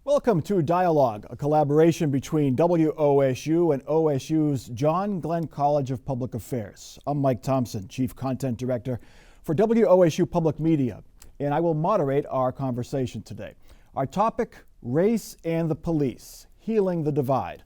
Welcome to Dialogue, a collaboration between WOSU and OSU's John Glenn College of Public Affairs. I'm Mike Thompson, Chief Content Director for WOSU Public Media, and I will moderate our conversation today. Our topic, race and the police, healing the divide.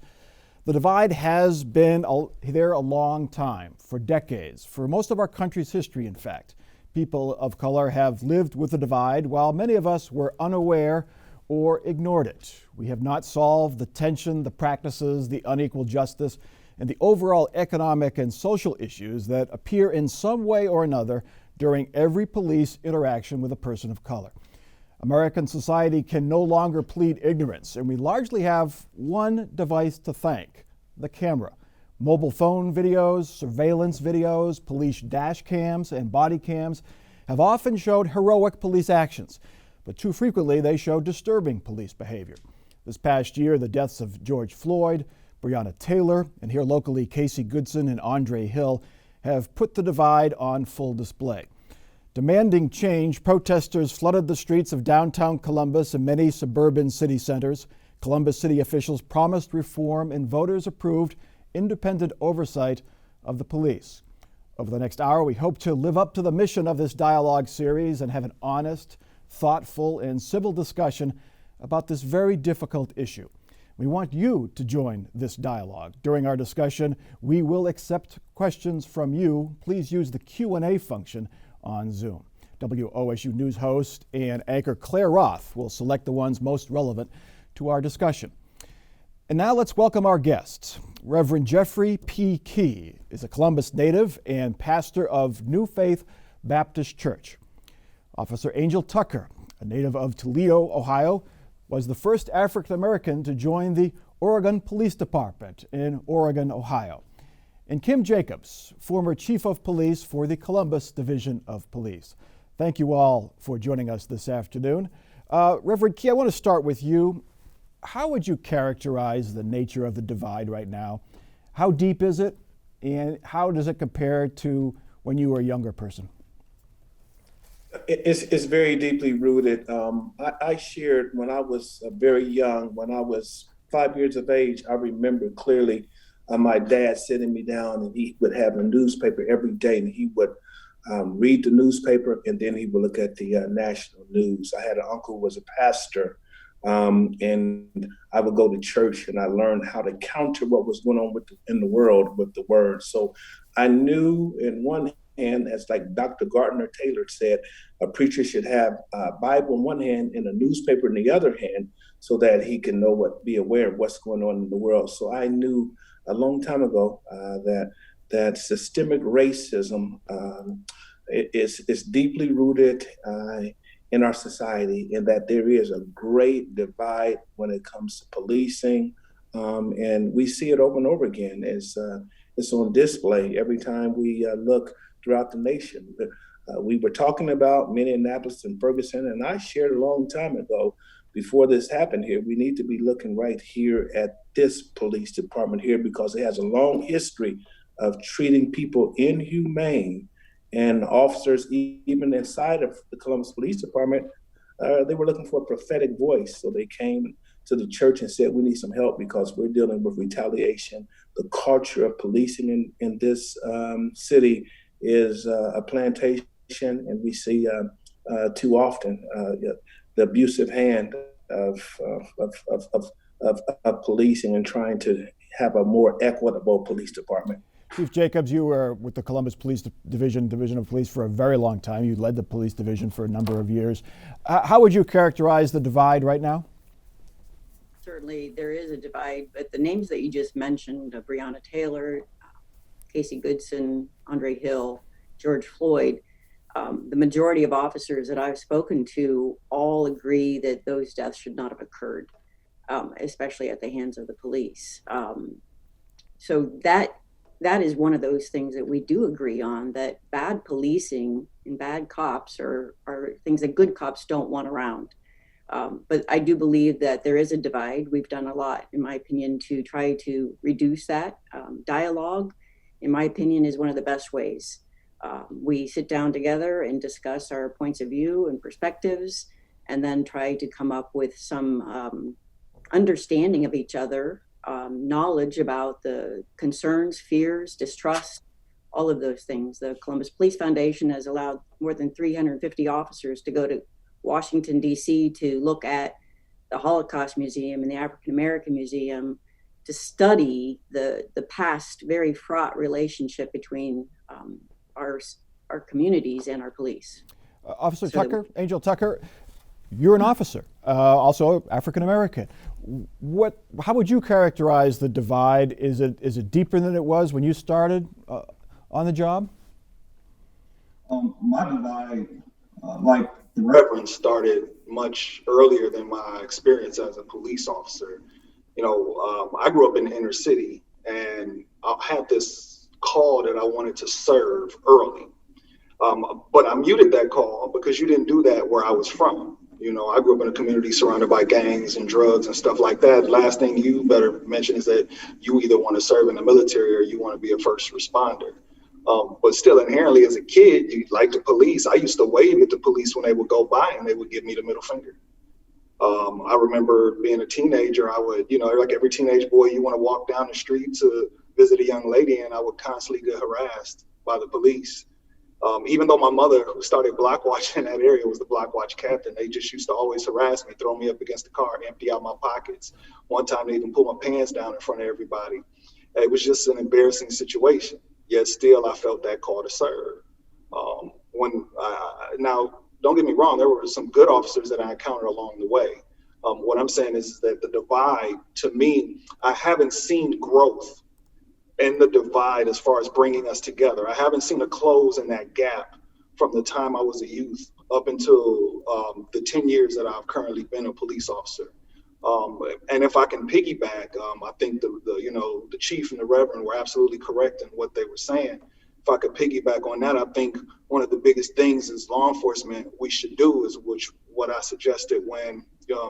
The divide has been there a long time, for decades, for most of our country's history, in fact. People of color have lived with the divide, while many of us were unaware or ignored it. We have not solved the tension, the practices, the unequal justice, and the overall economic and social issues that appear in some way or another during every police interaction with a person of color. American society can no longer plead ignorance, and we largely have one device to thank: the camera. Mobile phone videos, surveillance videos, police dash cams, and body cams have often showed heroic police actions, but too frequently they show disturbing police behavior. This past year, the deaths of George Floyd, Breonna Taylor, and here locally Casey Goodson and Andre Hill have put the divide on full display. Demanding change, protesters flooded the streets of downtown Columbus and many suburban city centers. Columbus city officials promised reform, and voters approved independent oversight of the police. Over the next hour, we hope to live up to the mission of this dialogue series and have an honest, thoughtful, and civil discussion about this very difficult issue. We want you to join this dialogue. During our discussion, we will accept questions from you. Please use the Q&A function on Zoom. WOSU News host and anchor Claire Roth will select the ones most relevant to our discussion. And now let's welcome our guests. Reverend Jeffrey P. Key is a Columbus native and pastor of New Faith Baptist Church. Officer Angel Tucker, a native of Toledo, Ohio, was the first African American to join the Oregon Police Department in Oregon, Ohio. And Kim Jacobs, former Chief of Police for the Columbus Division of Police. Thank you all for joining us this afternoon. Reverend Key, I want to start with you. How would you characterize the nature of the divide right now? How deep is it, and how does it compare to when you were a younger person? It's very deeply rooted. I shared when I was very young, when I was 5 years of age. I remember clearly my dad sitting me down, and he would have a newspaper every day, and he would read the newspaper, and then he would look at the national news. I had an uncle who was a pastor, and I would go to church, and I learned how to counter what was going on in the world with the word. So I knew in one hand, as like Dr. Gardner Taylor said, a preacher should have a Bible in one hand and a newspaper in the other hand, so that he can be aware of what's going on in the world. So I knew a long time ago that systemic racism is deeply rooted in our society, and that there is a great divide when it comes to policing, and we see it over and over again. It's on display every time we look throughout the nation. We were talking about Minneapolis and Ferguson, and I shared a long time ago, before this happened here, we need to be looking right here at this police department here, because it has a long history of treating people inhumane. And officers, even inside of the Columbus Police Department, they were looking for a prophetic voice. So they came to the church and said, we need some help because we're dealing with retaliation. The culture of policing in this city is a plantation, and we see too often the abusive hand of policing and trying to have a more equitable police department. Chief Jacobs, you were with the Columbus Police Division of Police for a very long time. You led the police division for a number of years. How would you characterize the divide right now? Certainly there is a divide, but the names that you just mentioned, Breonna Taylor, Casey Goodson, Andre Hill, George Floyd, the majority of officers that I've spoken to all agree that those deaths should not have occurred, especially at the hands of the police. So that is one of those things that we do agree on, that bad policing and bad cops are things that good cops don't want around. But I do believe that there is a divide. We've done a lot, in my opinion, to try to reduce that. Dialogue, in my opinion, is one of the best ways. We sit down together and discuss our points of view and perspectives, and then try to come up with some understanding of each other, knowledge about the concerns, fears, distrust, all of those things. The Columbus Police Foundation has allowed more than 350 officers to go to Washington, D.C. to look at the Holocaust Museum and the African American Museum to study the past very fraught relationship between our communities and our police. Officer Tucker, Angel Tucker, you're an officer, also African American. How would you characterize the divide? Is it deeper than it was when you started on the job? My divide, like the Reverend, started much earlier than my experience as a police officer. I grew up in the inner city, and I had this call that I wanted to serve early. But I muted that call because you didn't do that where I was from. I grew up in a community surrounded by gangs and drugs and stuff like that. Last thing you better mention is that you either want to serve in the military or you want to be a first responder. But still, inherently, as a kid, you like the police. I used to wave at the police when they would go by and they would give me the middle finger. I remember being a teenager, I would, like every teenage boy, you want to walk down the street to visit a young lady, and I would constantly get harassed by the police. Even though my mother, who started block watching in that area, was the block watch captain, they just used to always harass me, throw me up against the car, empty out my pockets. One time they even pulled my pants down in front of everybody. It was just an embarrassing situation. Yet still, I felt that call to serve. Now, don't get me wrong, there were some good officers that I encountered along the way. What I'm saying is that the divide, to me, I haven't seen growth in the divide as far as bringing us together. I haven't seen a close in that gap from the time I was a youth up until the 10 years that I've currently been a police officer. And if I can piggyback, I think the chief and the Reverend were absolutely correct in what they were saying. If I could piggyback on that, I think one of the biggest things as law enforcement we should do is what I suggested when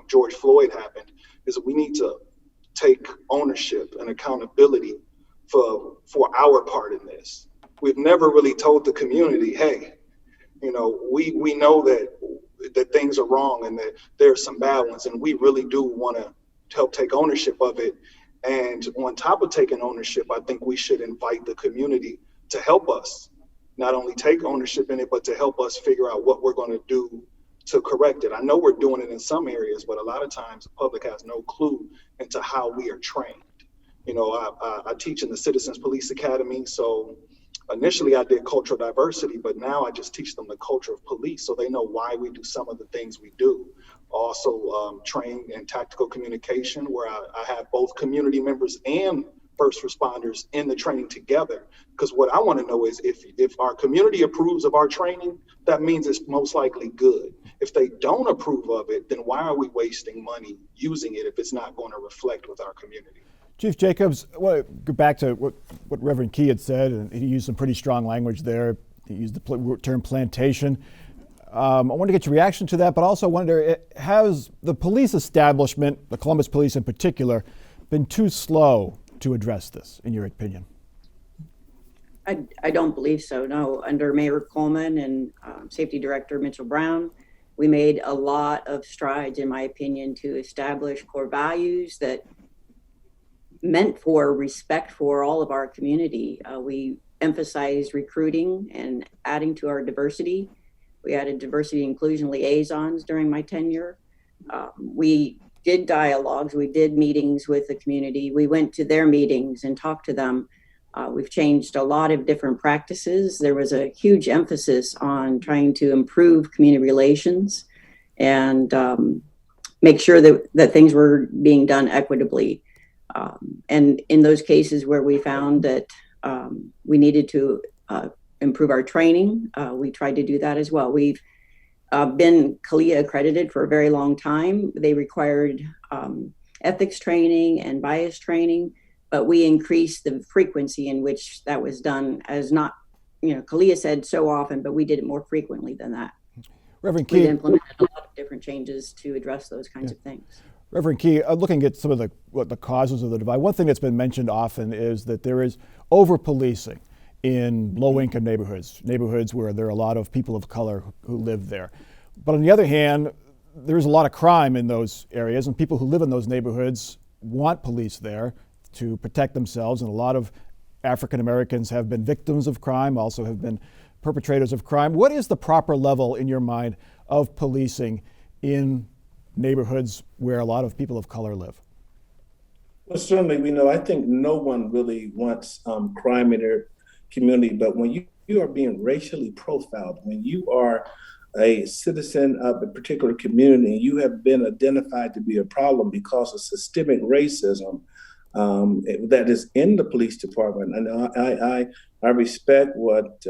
George Floyd happened, is we need to take ownership and accountability for our part in this. We've never really told the community, hey, we know that things are wrong and that there are some bad ones, and we really do want to help take ownership of it. And on top of taking ownership, I think we should invite the community to help us not only take ownership in it, but to help us figure out what we're going to do to correct it. I know we're doing it in some areas, but a lot of times the public has no clue into how we are trained. I teach in the Citizens Police Academy, so initially I did cultural diversity, but now I just teach them the culture of police so they know why we do some of the things we do. Also train in tactical communication, where I have both community members and first responders in the training together. Because what I want to know is if our community approves of our training, that means it's most likely good. If they don't approve of it, then why are we wasting money using it if it's not going to reflect with our community? Chief Jacobs, I want to go back to what Reverend Key had said, and he used some pretty strong language there. He used the term plantation. I want to get your reaction to that, but also wonder, has the police establishment, the Columbus Police in particular, been too slow to address this, in your opinion? I don't believe so, no. Under Mayor Coleman and Safety Director Mitchell Brown, we made a lot of strides, in my opinion, to establish core values that meant for respect for all of our community. We emphasized recruiting and adding to our diversity. We added diversity inclusion liaisons during my tenure. We did dialogues, we did meetings with the community. We went to their meetings and talked to them. We've changed a lot of different practices. There was a huge emphasis on trying to improve community relations and make sure that things were being done equitably. And in those cases where we found that we needed to improve our training, we tried to do that as well. We've been CALEA accredited for a very long time. They required ethics training and bias training, but we increased the frequency in which that was done, as not, CALEA said so often, but we did it more frequently than that. Reverend Key, we implemented a lot of different changes to address those kinds of things. Reverend Key, looking at some of the causes of the divide, one thing that's been mentioned often is that there is over-policing in low-income neighborhoods where there are a lot of people of color who live there. But on the other hand, there's a lot of crime in those areas, and people who live in those neighborhoods want police there to protect themselves, and a lot of African Americans have been victims of crime, also have been perpetrators of crime. What is the proper level, in your mind, of policing in neighborhoods where a lot of people of color live? Well, certainly, we know, I think no one really wants crime in their community, but when you are being racially profiled, when you are a citizen of a particular community, and you have been identified to be a problem because of systemic racism that is in the police department. And I respect what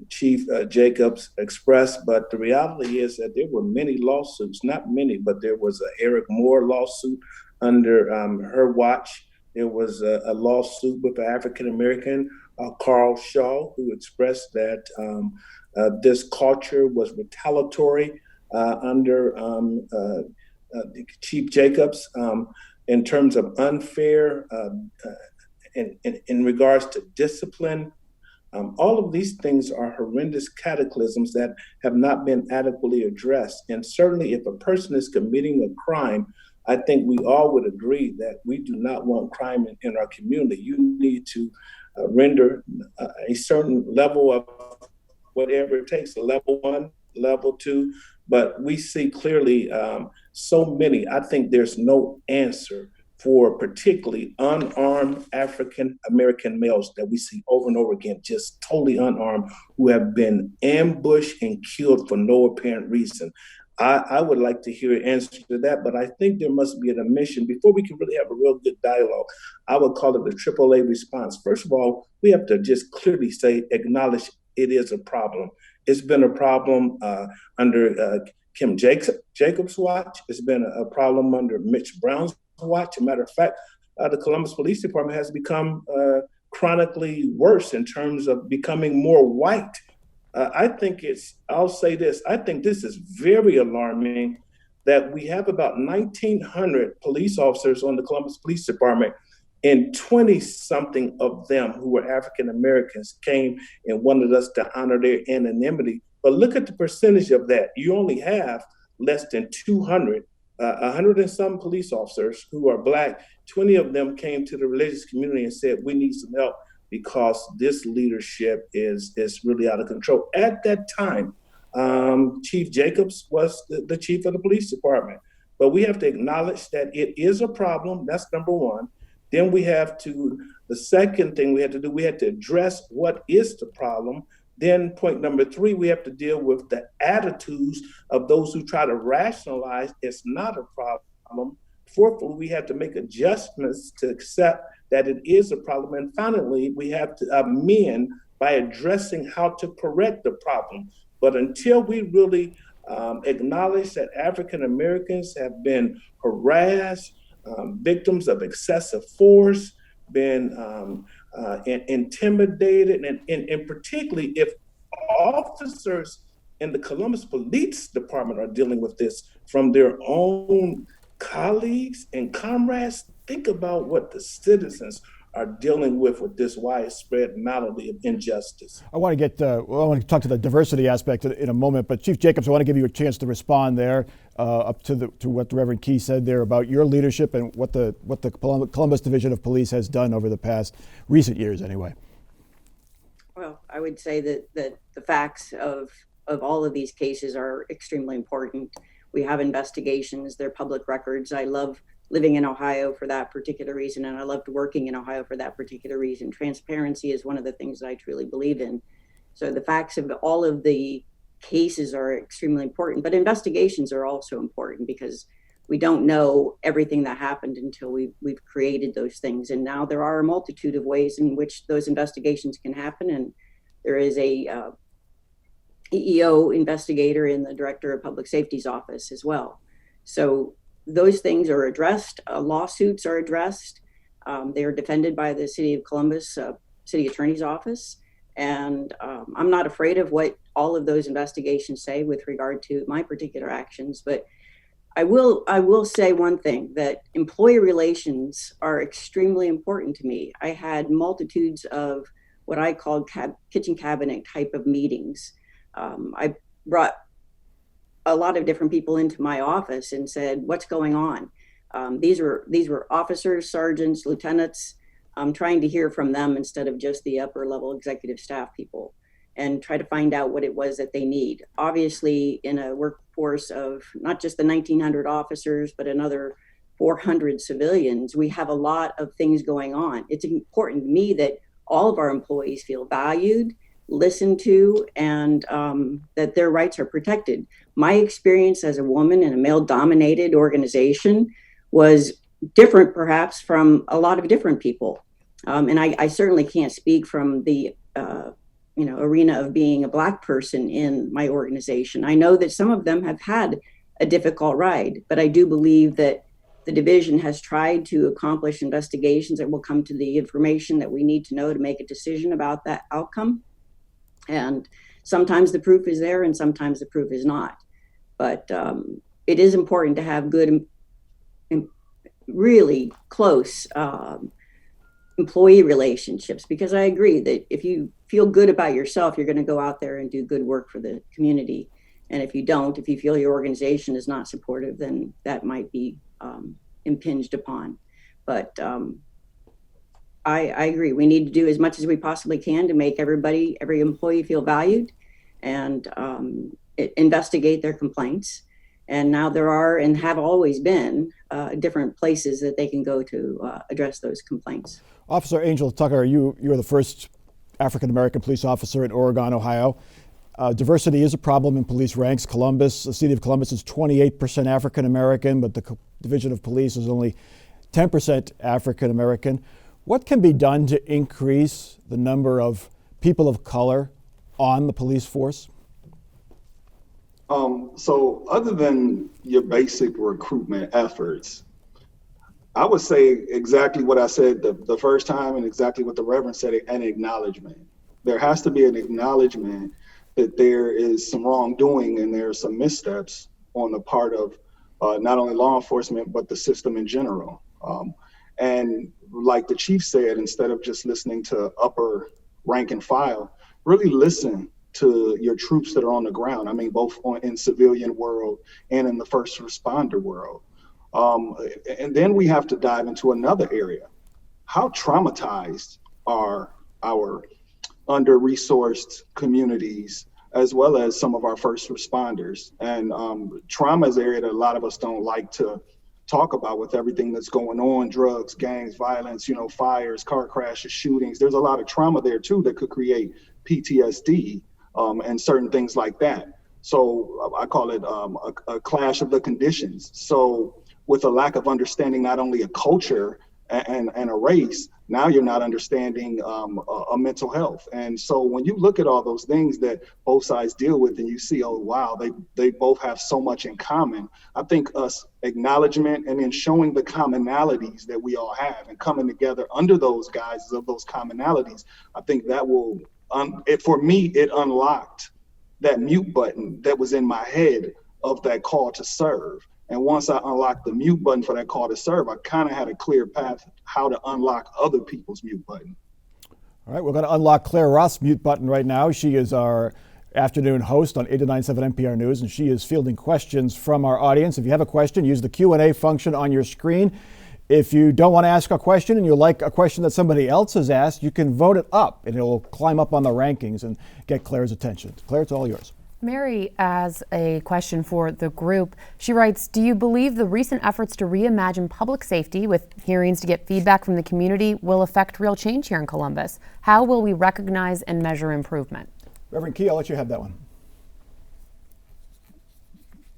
Chief Jacobs expressed, but the reality is that there were many lawsuits, not many, but there was a Eric Moore lawsuit under her watch. There was a lawsuit with the African American Carl Shaw, who expressed that this culture was retaliatory under Chief Jacobs in terms of unfair in regards to discipline. All of these things are horrendous cataclysms that have not been adequately addressed. And certainly if a person is committing a crime, I think we all would agree that we do not want crime in our community. You need to render a certain level of whatever it takes, a level 1, level 2, but we see clearly so many. I think there's no answer for particularly unarmed African American males that we see over and over again, just totally unarmed, who have been ambushed and killed for no apparent reason. I would like to hear an answer to that, but I think there must be an admission before we can really have a real good dialogue. I would call it the AAA response. First of all, we have to just clearly acknowledge it is a problem. It's been a problem under Kim Jacobs' watch. It's been a problem under Mitch Brown's watch. As a matter of fact, the Columbus Police Department has become chronically worse in terms of becoming more white. I'll say this, I think this is very alarming that we have about 1,900 police officers on the Columbus Police Department, and 20-something of them who were African Americans came and wanted us to honor their anonymity. But look at the percentage of that. You only have less than 200, 100 and some police officers who are Black. 20 of them came to the religious community and said, we need some help because this leadership is really out of control. At that time, Chief Jacobs was the chief of the police department. But we have to acknowledge that it is a problem. That's number one. Then the second thing we had to do, we had to address what is the problem. Then point number 3, we have to deal with the attitudes of those who try to rationalize it's not a problem. Fourthly, we have to make adjustments to accept that it is a problem. And finally, we have to amend by addressing how to correct the problem. But until we really acknowledge that African Americans have been harassed, victims of excessive force, been intimidated, and particularly if officers in the Columbus Police Department are dealing with this from their own colleagues and comrades, think about what the citizens are dealing with this widespread malady of injustice. I want to talk to the diversity aspect in a moment, but Chief Jacobs, I want to give you a chance to respond there up to what the Reverend Key said there about your leadership and what the Columbus Division of Police has done over the past recent years, anyway. Well, I would say that the facts of all of these cases are extremely important. We have investigations, they're public records. I love living in Ohio for that particular reason, and I loved working in Ohio for that particular reason. Transparency is one of the things that I truly believe in. So the facts of all of the cases are extremely important, but investigations are also important because we don't know everything that happened until we've created those things. And now there are a multitude of ways in which those investigations can happen. And there is a EEO investigator in the Director of Public Safety's office as well. So those things are addressed. Lawsuits are addressed. They are defended by the City of Columbus City Attorney's Office. And I'm not afraid of what all of those investigations say with regard to my particular actions. But I will say one thing, that employee relations are extremely important to me. I had multitudes of what I called kitchen cabinet type of meetings. I brought a lot of different people into my office and said, "What's going on?" These were officers, sergeants, lieutenants. I'm trying to hear from them instead of just the upper level executive staff people, and try to find out what it was that they need. Obviously, in a workforce of not just the 1,900 officers, but another 400 civilians, we have a lot of things going on. It's important to me that all of our employees feel valued, listened to, and that their rights are protected. My experience as a woman in a male-dominated organization was different, perhaps, from a lot of different people. And I certainly can't speak from the arena of being a Black person in my organization. I know that some of them have had a difficult ride, but I do believe that the division has tried to accomplish investigations that will come to the information that we need to know to make a decision about that outcome. And sometimes the proof is there and sometimes the proof is not. But it is important to have good and really close employee relationships, because I agree that if you feel good about yourself, you're going to go out there and do good work for the community. And if you don't, if you feel your organization is not supportive, then that might be impinged upon. But I agree. We need to do as much as we possibly can to make every employee feel valued and investigate their complaints. And now there are and have always been different places that they can go to address those complaints. Officer Angel Tucker, you are the first African-American police officer in Oregon, Ohio. Diversity is a problem in police ranks. The city of Columbus is 28% African-American, but the Division of Police is only 10% African-American. What can be done to increase the number of people of color on the police force? So other than your basic recruitment efforts, I would say exactly what I said the first time and exactly what the Reverend said, an acknowledgement. There has to be an acknowledgement that there is some wrongdoing and there are some missteps on the part of not only law enforcement, but the system in general. And like the chief said, instead of just listening to upper rank and file, really listen to your troops that are on the ground. I mean, both in civilian world and in the first responder world. And then we have to dive into another area. How traumatized are our under-resourced communities, as well as some of our first responders? And trauma is an area that a lot of us don't like to talk about with everything that's going on: drugs, gangs, violence, fires, car crashes, shootings. There's a lot of trauma there too that could create PTSD and certain things like that. So I call it a clash of the conditions. So with a lack of understanding not only a culture and a race, now you're not understanding a mental health. And so when you look at all those things that both sides deal with and you see, oh, wow, they both have so much in common, I think us acknowledgement and then showing the commonalities that we all have and coming together under those guises of those commonalities, I think that will, for me, it unlocked that mute button that was in my head of that call to serve. And once I unlocked the mute button for that call to serve, I kind of had a clear path how to unlock other people's mute button. All right, we're going to unlock Claire Roth's mute button right now. She is our afternoon host on 89.7 NPR News, and she is fielding questions from our audience. If you have a question, use the Q&A function on your screen. If you don't want to ask a question and you like a question that somebody else has asked, you can vote it up, and it will climb up on the rankings and get Claire's attention. Claire, it's all yours. Mary has a question for the group. She writes, do you believe the recent efforts to reimagine public safety with hearings to get feedback from the community will affect real change here in Columbus? How will we recognize and measure improvement? Reverend Key, I'll let you have that one.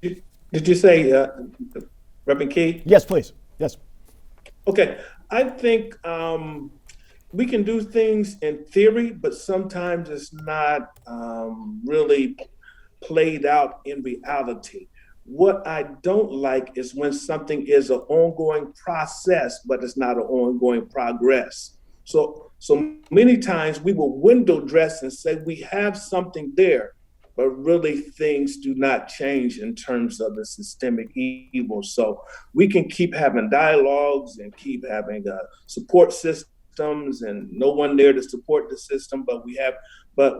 Did you say Reverend Key? Yes, please. Yes. Okay. I think we can do things in theory, but sometimes it's not really played out in reality. What I don't like is when something is an ongoing process, but it's not an ongoing progress. So many times we will window dress and say we have something there, but really things do not change in terms of the systemic evil. So we can keep having dialogues and keep having support systems and no one there to support the system, but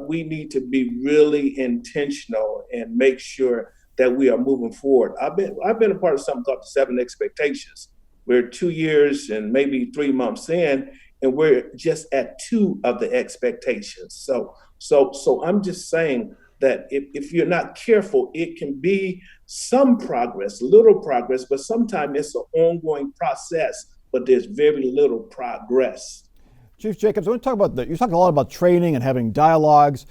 we need to be really intentional and make sure that we are moving forward. I've been a part of something called the 7 Expectations. We're 2 years and maybe 3 months in, and we're just at 2 of the expectations. So I'm just saying that if you're not careful, it can be some progress, little progress, but sometimes it's an ongoing process, but there's very little progress. Chief Jacobs, I want to talk about you talk a lot about training and having dialogues,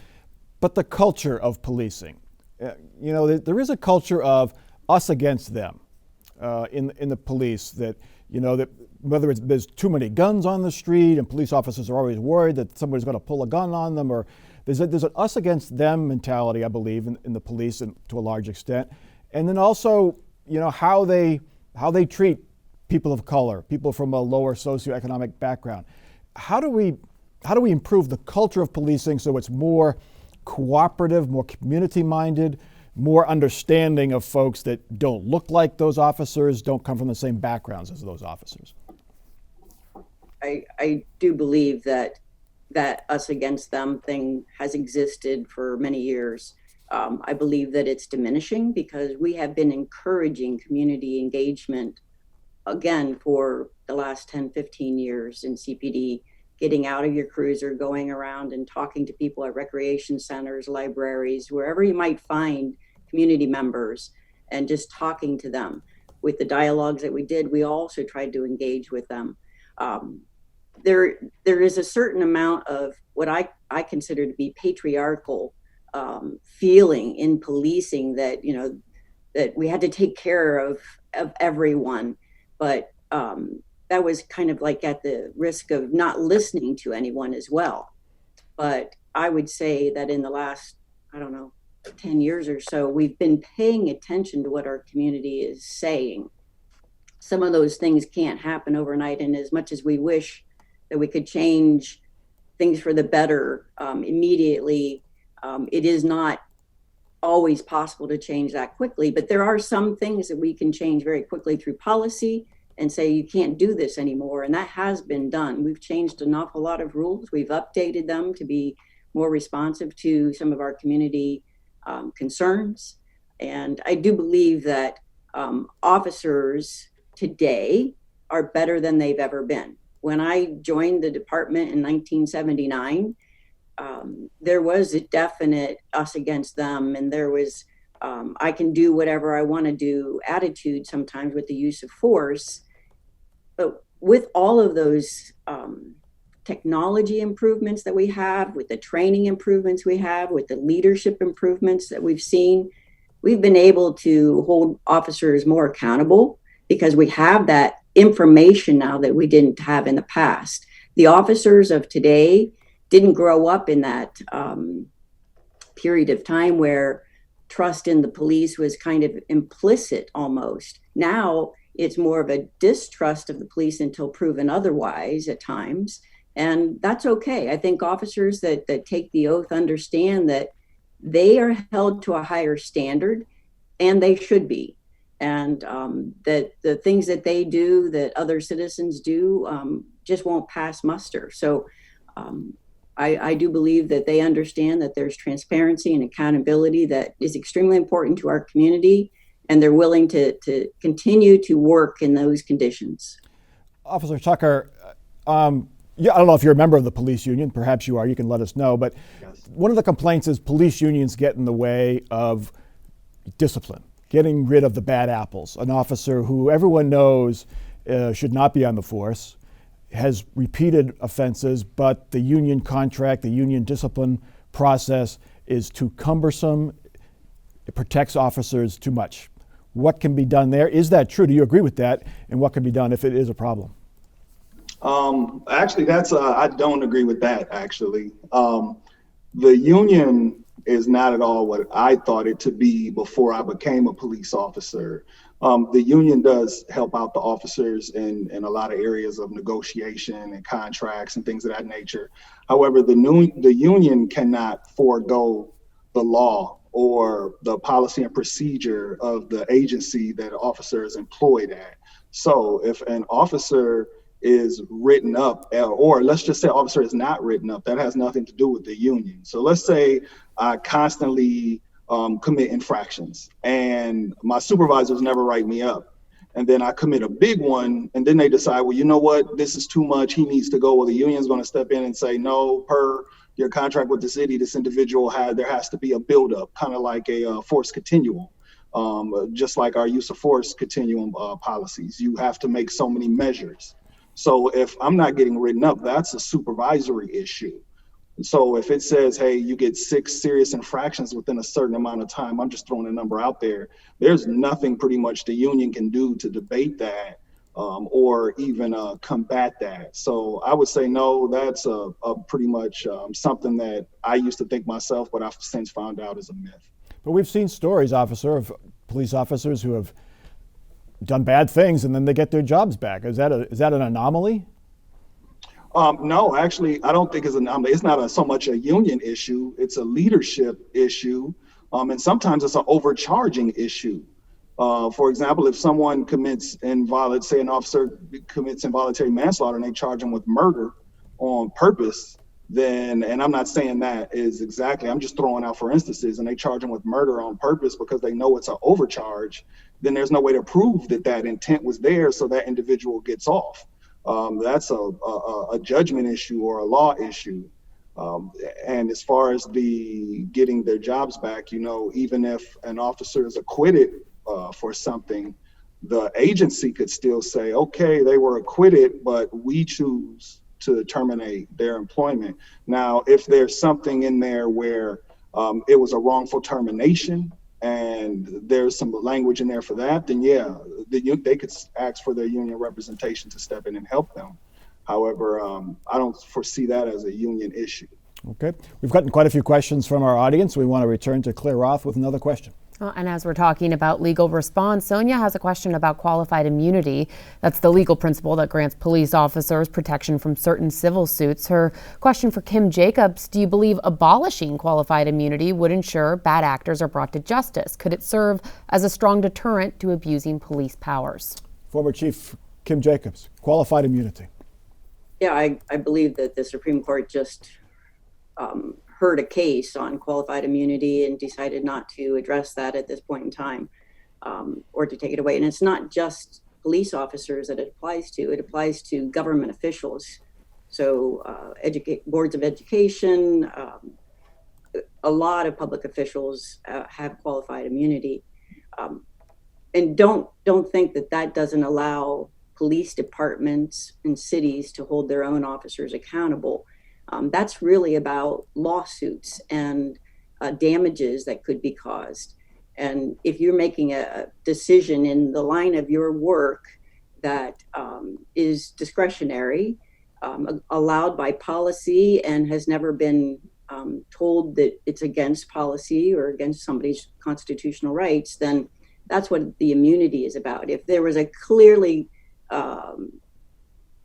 but the culture of policing. There is a culture of us against them in the police, that that whether there's too many guns on the street and police officers are always worried that somebody's going to pull a gun on them, or there's an us against them mentality, I believe, in the police, and to a large extent. And then also, how they treat people of color, people from a lower socioeconomic background. How do we improve the culture of policing so it's more cooperative, more community-minded, more understanding of folks that don't look like those officers, don't come from the same backgrounds as those officers? I do believe that us against them thing has existed for many years. I believe that it's diminishing because we have been encouraging community engagement again for the last 10, 15 years in CPD, getting out of your cruiser, going around and talking to people at recreation centers, libraries, wherever you might find community members, and just talking to them. With the dialogues that we did, we also tried to engage with them. There is a certain amount of what I consider to be patriarchal feeling in policing that, that we had to take care of everyone. But that was kind of like at the risk of not listening to anyone as well. But I would say that in the last, 10 years or so, we've been paying attention to what our community is saying. Some of those things can't happen overnight. And as much as we wish that we could change things for the better immediately, it is not always possible to change that quickly. But there are some things that we can change very quickly through policy and say, you can't do this anymore. And that has been done. We've changed an awful lot of rules. We've updated them to be more responsive to some of our community concerns. And I do believe that officers today are better than they've ever been. When I joined the department in 1979, there was a definite us against them, and there was I can do whatever I want to do attitude sometimes with the use of force. But with all of those technology improvements that we have, with the training improvements we have, with the leadership improvements that we've seen, we've been able to hold officers more accountable because we have that information now that we didn't have in the past. The officers of today didn't grow up in that period of time where trust in the police was kind of implicit almost. Now it's more of a distrust of the police until proven otherwise at times. And that's okay. I think officers that take the oath understand that they are held to a higher standard, and they should be. And that the things that they do, that other citizens do, just won't pass muster. So I do believe that they understand that there's transparency and accountability that is extremely important to our community, and they're willing to continue to work in those conditions. Officer Tucker, I don't know if you're a member of the police union. Perhaps you are. You can let us know. But yes, one of the complaints is police unions get in the way of discipline, getting rid of the bad apples. An officer who everyone knows should not be on the force, has repeated offenses, but the union contract, the union discipline process is too cumbersome. It protects officers too much. What can be done there? Is that true? Do you agree with that? And what can be done if it is a problem? Actually, I don't agree with that, actually. The union is not at all what I thought it to be before I became a police officer. The union does help out the officers in a lot of areas of negotiation and contracts and things of that nature. However, the union cannot forego the law or the policy and procedure of the agency that an officer is employed at. So if an officer is written up, or let's just say officer is not written up, that has nothing to do with the union. So let's say I constantly commit infractions, and my supervisors never write me up. And then I commit a big one, and then they decide, well, you know what, this is too much. He needs to go. Well, the union's going to step in and say, no, per your contract with the city, this individual there has to be a buildup, kind of like a force continuum, just like our use of force continuum policies. You have to make so many measures. So if I'm not getting written up, that's a supervisory issue. So if it says, hey, you get 6 serious infractions within a certain amount of time, I'm just throwing a number out there. There's nothing pretty much the union can do to debate that or even combat that. So I would say, no, that's a pretty much something that I used to think myself, but I've since found out is a myth. But we've seen stories, officer, of police officers who have done bad things and then they get their jobs back. Is that an anomaly? No, actually, I don't think it's an anomaly. It's not so much a union issue. It's a leadership issue. And sometimes it's an overcharging issue. For example, if someone say an officer commits involuntary manslaughter and they charge him with murder on purpose, then, and I'm not saying that is exactly, I'm just throwing out for instances, and they charge him with murder on purpose because they know it's an overcharge, then there's no way to prove that intent was there, so that individual gets off. That's a judgment issue or a law issue. And as far as the getting their jobs back, even if an officer is acquitted for something, the agency could still say, okay, they were acquitted, but we choose to terminate their employment. Now, if there's something in there where it was a wrongful termination, and there's some language in there for that, then yeah, they could ask for their union representation to step in and help them. However, I don't foresee that as a union issue. Okay. We've gotten quite a few questions from our audience. We want to return to Claire Roth with another question. And as we're talking about legal response, Sonia has a question about qualified immunity. That's the legal principle that grants police officers protection from certain civil suits. Her question for Kim Jacobs: do you believe abolishing qualified immunity would ensure bad actors are brought to justice? Could it serve as a strong deterrent to abusing police powers? Former Chief Kim Jacobs, qualified immunity. Yeah, I believe that the Supreme Court just heard a case on qualified immunity and decided not to address that at this point in time, or to take it away. And it's not just police officers that it applies to. It applies to government officials. So boards of education, a lot of public officials have qualified immunity. And don't think that doesn't allow police departments and cities to hold their own officers accountable. That's really about lawsuits and damages that could be caused. And if you're making a decision in the line of your work that is discretionary, allowed by policy, and has never been told that it's against policy or against somebody's constitutional rights, then that's what the immunity is about. If there was a clearly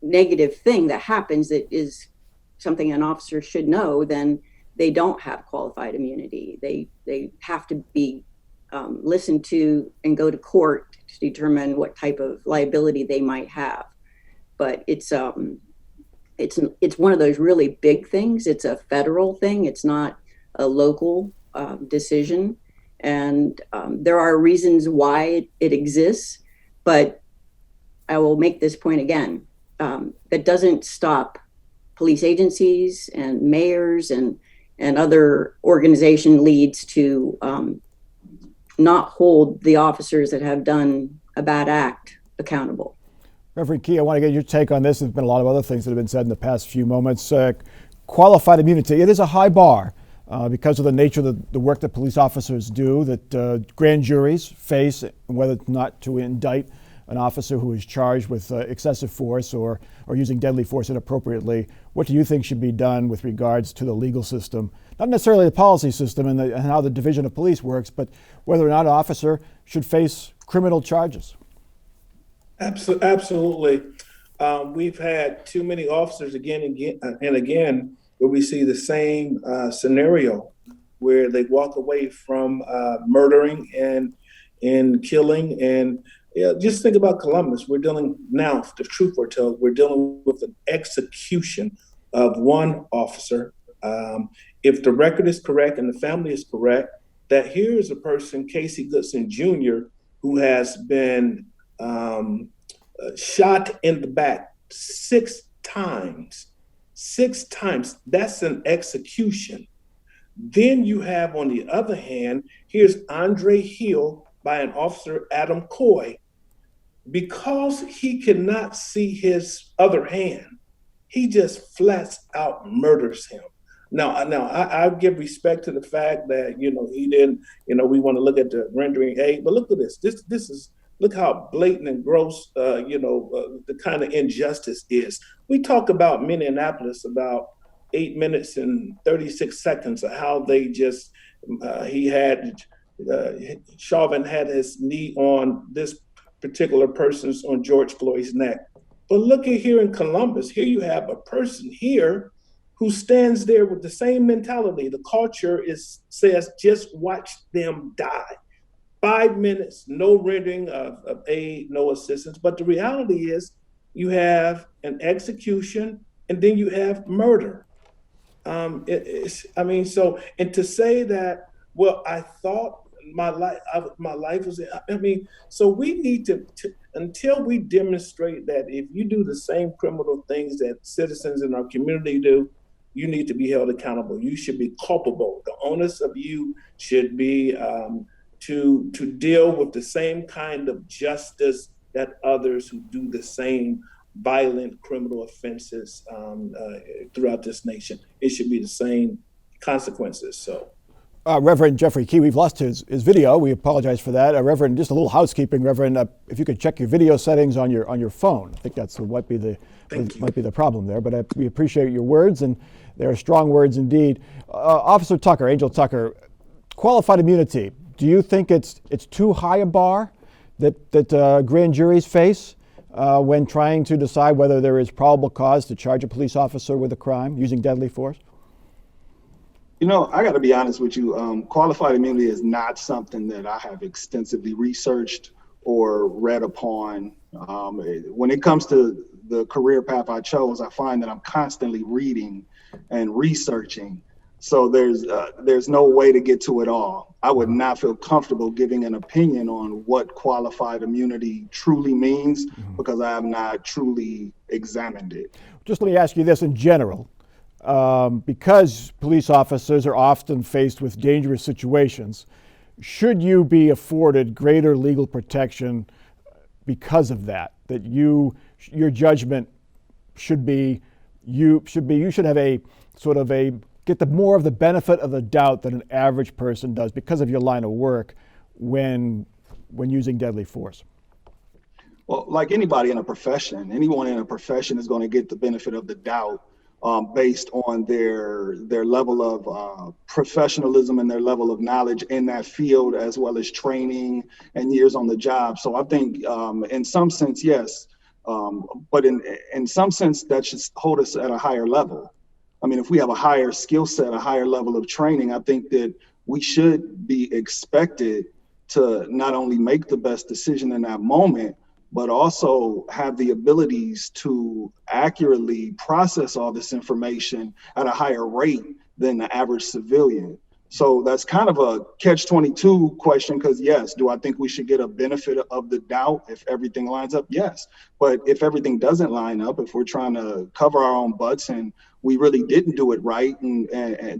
negative thing that happens that is something an officer should know, then they don't have qualified immunity. They have to be listened to and go to court to determine what type of liability they might have. But it's one of those really big things. It's a federal thing. It's not a local decision. And there are reasons why it exists, but I will make this point again. That doesn't stop police agencies and mayors and other organization leads to not hold the officers that have done a bad act accountable. Reverend Key, I want to get your take on this. There's been a lot of other things that have been said in the past few moments. Qualified immunity, it is a high bar because of the nature of the work that police officers do, that grand juries face, whether or not to indict an officer who is charged with excessive force or using deadly force inappropriately. What do you think should be done with regards to the legal system? Not necessarily the policy system and how the division of police works, but whether or not an officer should face criminal charges. Absolutely. We've had too many officers again and again where we see the same scenario where they walk away from murdering and killing. And just think about Columbus. We're dealing now, if the truth were told, we're dealing with an execution of one officer. If the record is correct and the family is correct, that here is a person, Casey Goodson Jr., who has been shot in the back 6 times. 6 times. That's an execution. Then you have, on the other hand, here's Andre Hill by an officer, Adam Coy. Because he cannot see his other hand, he just flats out murders him. Now, I give respect to the fact that, he didn't, we want to look at the rendering aid, but look at this. This is, look how blatant and gross, the kind of injustice is. We talk about Minneapolis about 8 minutes and 36 seconds of how they just, Chauvin had his knee on this particular person's, on George Floyd's neck. But look at here in Columbus, here you have a person here who stands there with the same mentality. The culture says, just watch them die. 5 minutes, no rendering of aid, no assistance. But the reality is you have an execution and then you have murder. And to say that, well, I thought my life was, so we need to until we demonstrate that if you do the same criminal things that citizens in our community do, you need to be held accountable. You should be culpable. The onus of you should be to deal with the same kind of justice that others who do the same violent criminal offenses throughout this nation. It should be the same consequences. So. Reverend Jeffrey Key, we've lost his video. We apologize for that. Reverend, just a little housekeeping, Reverend. If you could check your video settings on your phone, I think that's might be the problem there. But we appreciate your words, and they are strong words indeed. Officer Tucker, Angel Tucker, qualified immunity. Do you think it's too high a bar that grand juries face when trying to decide whether there is probable cause to charge a police officer with a crime using deadly force? I got to be honest with you. Qualified immunity is not something that I have extensively researched or read upon. When it comes to the career path I chose, I find that I'm constantly reading and researching. So there's no way to get to it all. I would not feel comfortable giving an opinion on what qualified immunity truly means because I have not truly examined it. Just let me ask you this in general. Because police officers are often faced with dangerous situations, should you be afforded greater legal protection because of that? That your judgment should be, you should have a sort of get more of the benefit of the doubt than an average person does because of your line of work when using deadly force? Well, like anybody in a profession, anyone in a profession is going to get the benefit of the doubt based on their level of professionalism and their level of knowledge in that field, as well as training and years on the job. So I think in some sense, yes, but in some sense that should hold us at a higher level. I mean, if we have a higher skill set, a higher level of training, I think that we should be expected to not only make the best decision in that moment, but also have the abilities to accurately process all this information at a higher rate than the average civilian. So that's kind of a catch-22 question, because yes, do I think we should get a benefit of the doubt if everything lines up? Yes. But if everything doesn't line up, if we're trying to cover our own butts and we really didn't do it right, and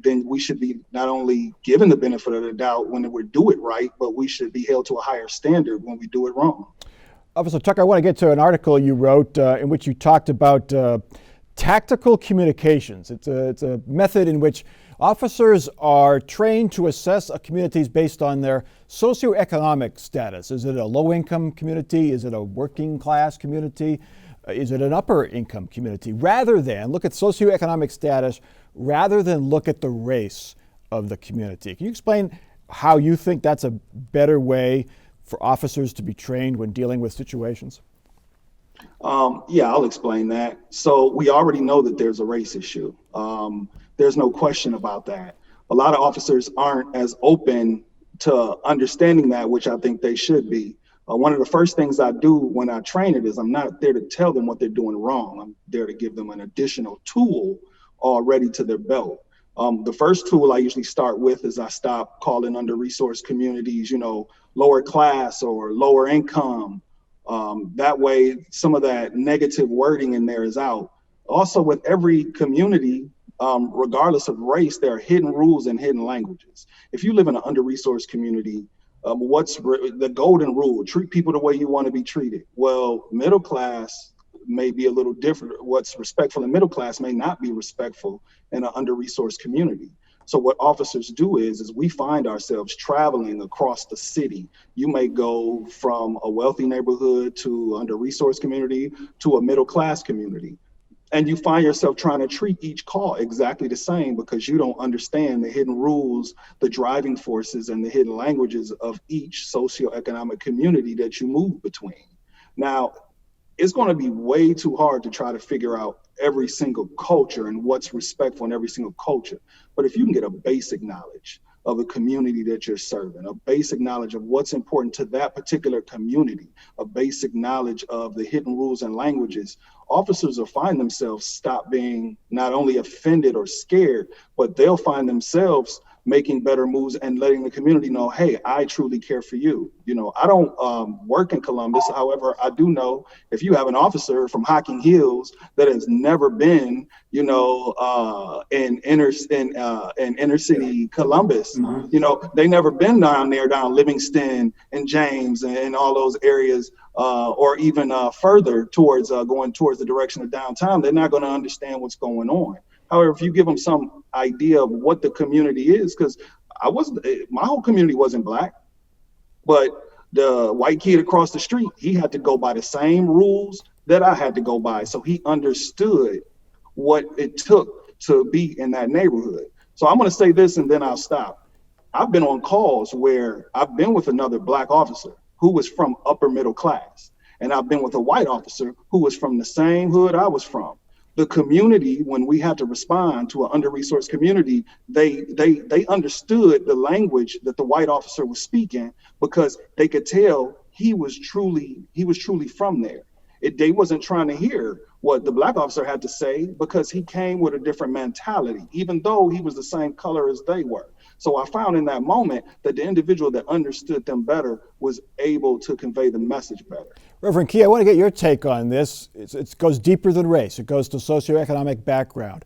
then we should be not only given the benefit of the doubt when we do it right, but we should be held to a higher standard when we do it wrong. Officer Tucker, I want to get to an article you wrote in which you talked about tactical communications. It's a method in which officers are trained to assess a community based on their socioeconomic status. Is it a low-income community? Is it a working-class community? Is it an upper-income community? Rather than look at socioeconomic status, rather than look at the race of the community. Can you explain how you think that's a better way for officers to be trained when dealing with situations? Yeah, I'll explain that. So we already know that there's a race issue. There's no question about that. A lot of officers aren't as open to understanding that, which I think they should be. One of the first things I do when I train it is I'm not there to tell them what they're doing wrong. I'm there to give them an additional tool already to their belt. The first tool I usually start with is I stop calling under-resourced communities, lower class or lower income. That way, some of that negative wording in there is out. Also, with every community, regardless of race, there are hidden rules and hidden languages. If you live in an under-resourced community, what's the golden rule? Treat people the way you want to be treated. Well, middle class may be a little different. What's respectful in middle class may not be respectful in an under-resourced community. So what officers do is we find ourselves traveling across the city. You may go from a wealthy neighborhood to under-resourced community to a middle-class community. And you find yourself trying to treat each call exactly the same because you don't understand the hidden rules, the driving forces, and the hidden languages of each socioeconomic community that you move between. Now, it's going to be way too hard to try to figure out every single culture and what's respectful in every single culture. But if you can get a basic knowledge of the community that you're serving, a basic knowledge of what's important to that particular community, a basic knowledge of the hidden rules and languages, officers will find themselves stop being not only offended or scared, but they'll find themselves making better moves and letting the community know, hey, I truly care for you. I don't work in Columbus. However, I do know if you have an officer from Hocking Hills that has never been, in inner city Columbus, they never been down Livingston and James and all those areas, or even further towards going towards the direction of downtown. They're not going to understand what's going on. However, if you give them some idea of what the community is, because my whole community wasn't Black, but the white kid across the street, he had to go by the same rules that I had to go by. So he understood what it took to be in that neighborhood. So I'm going to say this and then I'll stop. I've been on calls where I've been with another Black officer who was from upper middle class. And I've been with a white officer who was from the same hood I was from. The community, when we had to respond to an under-resourced community, they understood the language that the white officer was speaking because they could tell he was truly from there. They wasn't trying to hear what the Black officer had to say because he came with a different mentality, even though he was the same color as they were. So I found in that moment that the individual that understood them better was able to convey the message better. Reverend Key, I want to get your take on this. It goes deeper than race. It goes to socioeconomic background.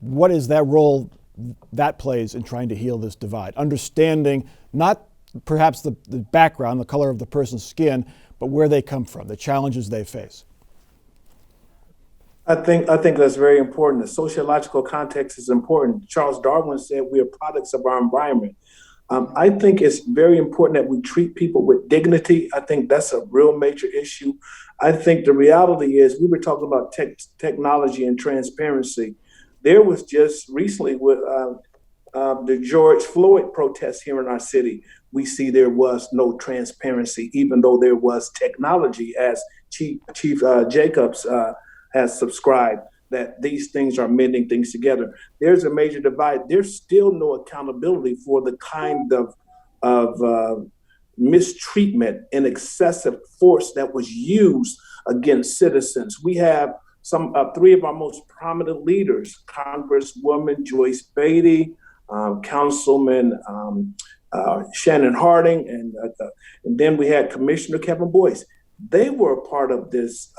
What is that role that plays in trying to heal this divide? Understanding not perhaps the background, the color of the person's skin, but where they come from, the challenges they face. I think that's very important. The sociological context is important. Charles Darwin said we are products of our environment. I think it's very important that we treat people with dignity. I think that's a real major issue. I think the reality is we were talking about technology and transparency. There was just recently with the George Floyd protests here in our city, we see there was no transparency, even though there was technology, as Chief Jacobs has subscribed, that these things are mending things together. There's a major divide. There's still no accountability for the kind of mistreatment and excessive force that was used against citizens. We have three of our most prominent leaders, Congresswoman Joyce Beatty, Councilman Shannon Harding, and then we had Commissioner Kevin Boyce. They were a part of this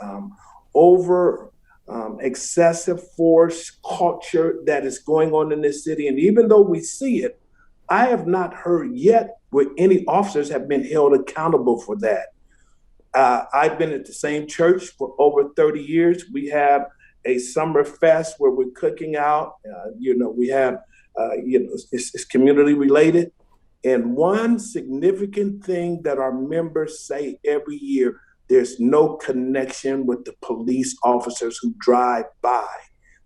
excessive force culture that is going on in this city. And even though we see it, I have not heard yet where any officers have been held accountable for that. I've been at the same church for over 30 years. We have a summer fest where we're cooking out. We have, it's community related. And one significant thing that our members say every year, there's no connection with the police officers who drive by.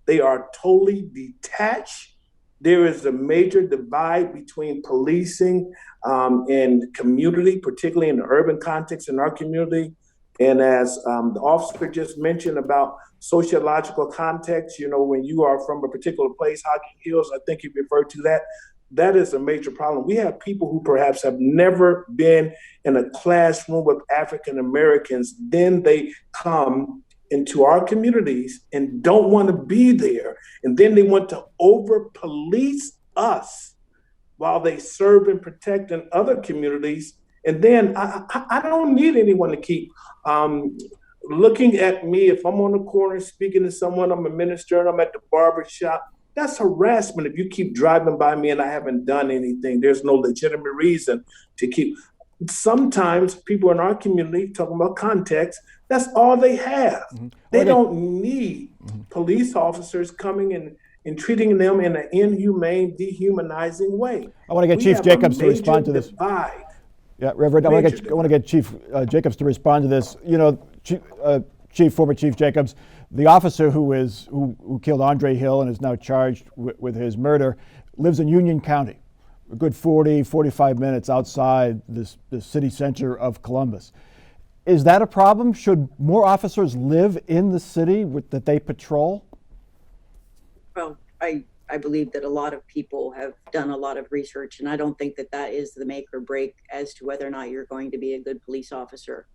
They are totally detached. There is a major divide between policing and community, particularly in the urban context in our community. And as the officer just mentioned about sociological context, when you are from a particular place, Hocking Hills, I think you referred to that. That is a major problem. We have people who perhaps have never been in a classroom with African Americans. Then they come into our communities and don't want to be there. And then they want to over police us while they serve and protect in other communities. And then I don't need anyone to keep looking at me. If I'm on the corner speaking to someone, I'm a minister and I'm at the barber shop, that's harassment. If you keep driving by me and I haven't done anything, there's no legitimate reason to keep. Sometimes people in our community, talking about context, that's all they have. Mm-hmm. They don't need police officers coming in and treating them in an inhumane, dehumanizing way. I want to get Chief Jacobs to respond to this. Divide. Yeah, Reverend, I want to get Chief Jacobs to respond to this. You know, former Chief Jacobs, the officer who killed Andre Hill and is now charged with his murder, lives in Union County, a good 45 minutes outside the city center of Columbus. Is that a problem? Should more officers live in the city that they patrol? Well, I believe that a lot of people have done a lot of research, and I don't think that that is the make or break as to whether or not you're going to be a good police officer.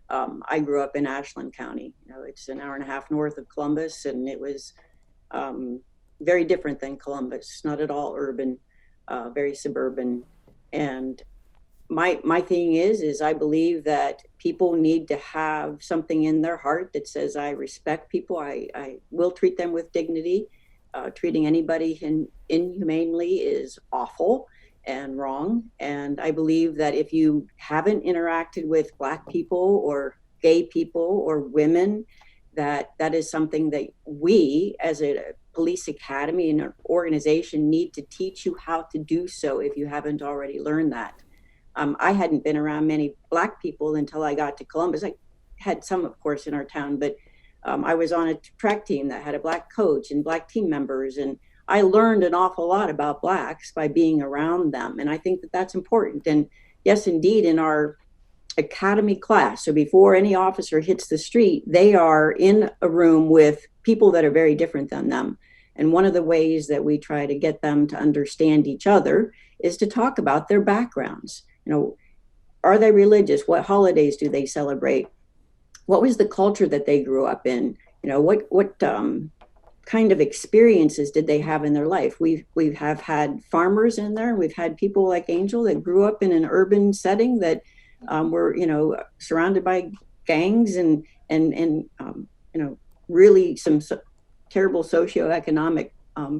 I grew up in Ashland County. You know, it's an hour and a half north of Columbus, and it was very different than Columbus. Not at all urban, very suburban. And my thing is I believe that people need to have something in their heart that says, I respect people. I will treat them with dignity. Treating anybody inhumanely is awful and wrong. And I believe that if you haven't interacted with Black people or gay people or women, that is something that we as a police academy and an organization need to teach you how to do so if you haven't already learned that. I hadn't been around many Black people until I got to Columbus. I had some, of course, in our town, but I was on a track team that had a Black coach and Black team members, and I learned an awful lot about Blacks by being around them. And I think that that's important. And yes, indeed, in our academy class, so before any officer hits the street, they are in a room with people that are very different than them. And one of the ways that we try to get them to understand each other is to talk about their backgrounds. You know, are they religious? What holidays do they celebrate? What was the culture that they grew up in? You know, what kind of experiences did they have in their life? We have had farmers in there. We've had people like Angel that grew up in an urban setting that were, you know, surrounded by gangs and you know, really some terrible socioeconomic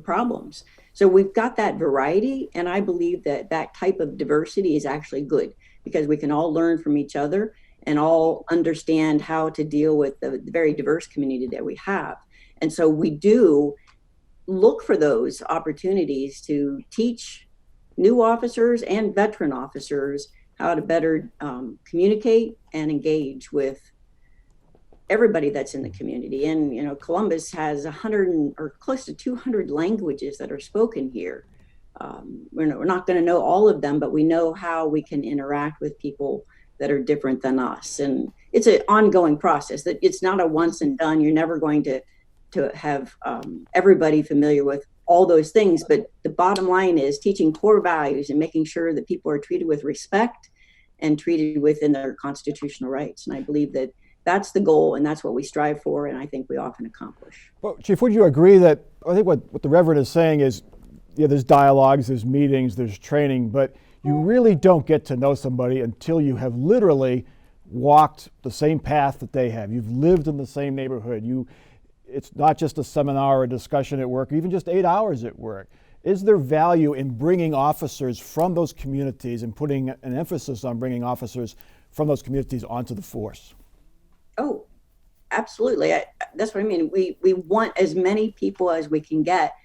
problems. So we've got that variety, and I believe that that type of diversity is actually good because we can all learn from each other and all understand how to deal with the very diverse community that we have. And so we do look for those opportunities to teach new officers and veteran officers how to better communicate and engage with everybody that's in the community. And, you know, Columbus has 100 or close to 200 languages that are spoken here. We're not going to know all of them, but we know how we can interact with people that are different than us. And it's an ongoing process, that it's not a once and done. You're never going to have everybody familiar with all those things. But the bottom line is teaching core values and making sure that people are treated with respect and treated within their constitutional rights. And I believe that that's the goal, and that's what we strive for, and I think we often accomplish. Well, Chief, would you agree that, I think what the Reverend is saying is, yeah, there's dialogues, there's meetings, there's training, but you really don't get to know somebody until you have literally walked the same path that they have. You've lived in the same neighborhood. It's not just a seminar or a discussion at work, or even just 8 hours at work. Is there value in bringing officers from those communities and putting an emphasis on bringing officers from those communities onto the force? Oh, absolutely. That's what I mean. We want as many people as we can get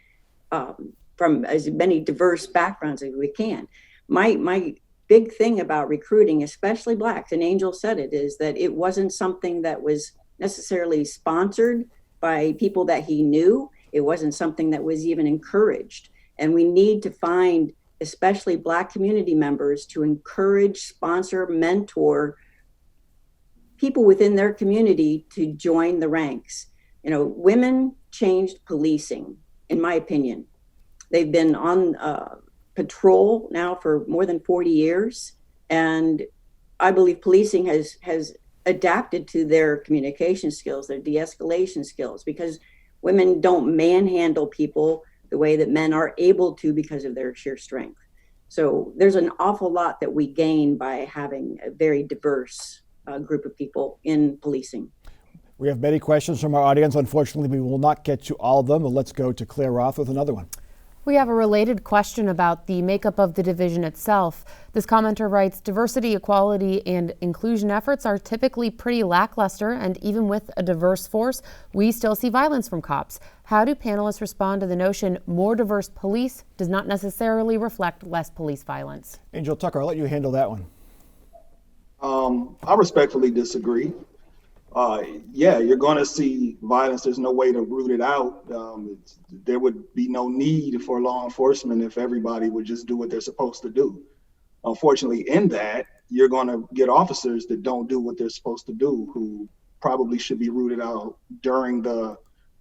from as many diverse backgrounds as we can. My big thing about recruiting, especially Blacks, and Angel said it, is that it wasn't something that was necessarily sponsored by people that he knew. It wasn't something that was even encouraged. And we need to find, especially Black community members, to encourage, sponsor, mentor people within their community to join the ranks. You know, women changed policing, in my opinion. They've been on patrol now for more than 40 years. And I believe policing has adapted to their communication skills, their de-escalation skills, because women don't manhandle people the way that men are able to because of their sheer strength. So there's an awful lot that we gain by having a very diverse group of people in policing. We have many questions from our audience. Unfortunately, we will not get to all of them, but let's go to Claire Roth with another one. We have a related question about the makeup of the division itself. This commenter writes, diversity, equality, and inclusion efforts are typically pretty lackluster, and even with a diverse force, we still see violence from cops. How do panelists respond to the notion more diverse police does not necessarily reflect less police violence? Angel Tucker, I'll let you handle that one. I respectfully disagree. Yeah, you're going to see violence. There's no way to root it out. There would be no need for law enforcement if everybody would just do what they're supposed to do. Unfortunately, in that, you're going to get officers that don't do what they're supposed to do, who probably should be rooted out during the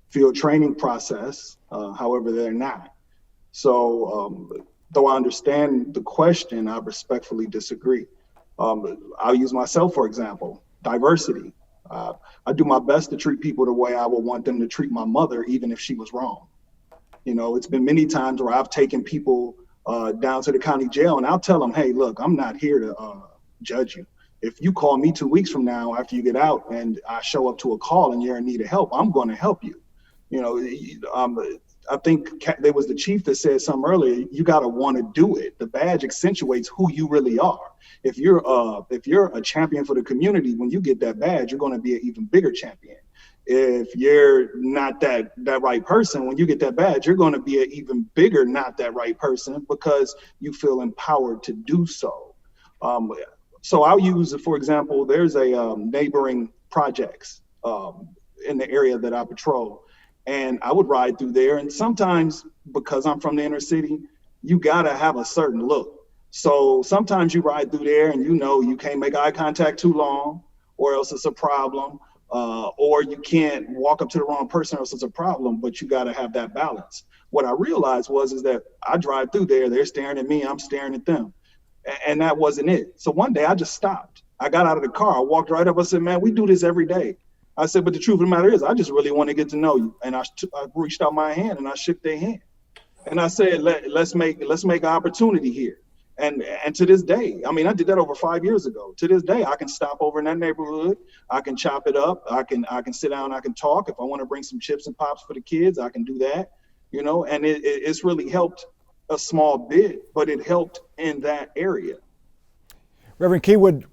field training process. However, they're not. So, though I understand the question, I respectfully disagree. I'll use myself, for example, diversity. I do my best to treat people the way I would want them to treat my mother, even if she was wrong. You know, it's been many times where I've taken people down to the county jail and I'll tell them, hey, look, I'm not here to judge you. If you call me 2 weeks from now after you get out and I show up to a call and you're in need of help, I'm going to help you. You know, I think there was the chief that said something earlier. You got to want to do it. The badge accentuates who you really are. If you're a champion for the community, when you get that badge, you're going to be an even bigger champion. If you're not that right person, when you get that badge, you're going to be an even bigger not that right person because you feel empowered to do so. So I'll use, for example, there's a neighboring projects in the area that I patrol. And I would ride through there. And sometimes, because I'm from the inner city, you got to have a certain look. So sometimes you ride through there and you know you can't make eye contact too long or else it's a problem. Or you can't walk up to the wrong person or else it's a problem, but you got to have that balance. What I realized is that I drive through there, they're staring at me, I'm staring at them. And that wasn't it. So one day I just stopped. I got out of the car, I walked right up, I said, man, we do this every day. I said, but the truth of the matter is, I just really want to get to know you. And I reached out my hand and I shook their hand. And I said, let's make an opportunity here. And to this day, I mean, I did that over 5 years ago. To this day, I can stop over in that neighborhood. I can chop it up. I can sit down. I can talk. If I want to bring some chips and pops for the kids, I can do that. You know, and it's really helped a small bit, but it helped in that area. Reverend Keywood,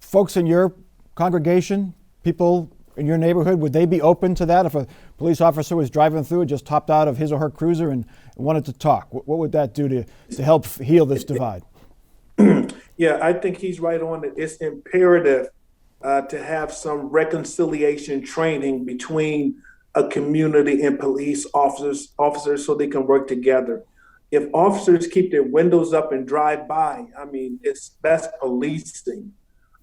folks in your congregation, people in your neighborhood, would they be open to that if a police officer was driving through and just hopped out of his or her cruiser and wanted to talk? What would that do to help heal this divide? Yeah, I think he's right on it. It's imperative to have some reconciliation training between a community and police officers so they can work together. If officers keep their windows up and drive by, I mean, that's policing.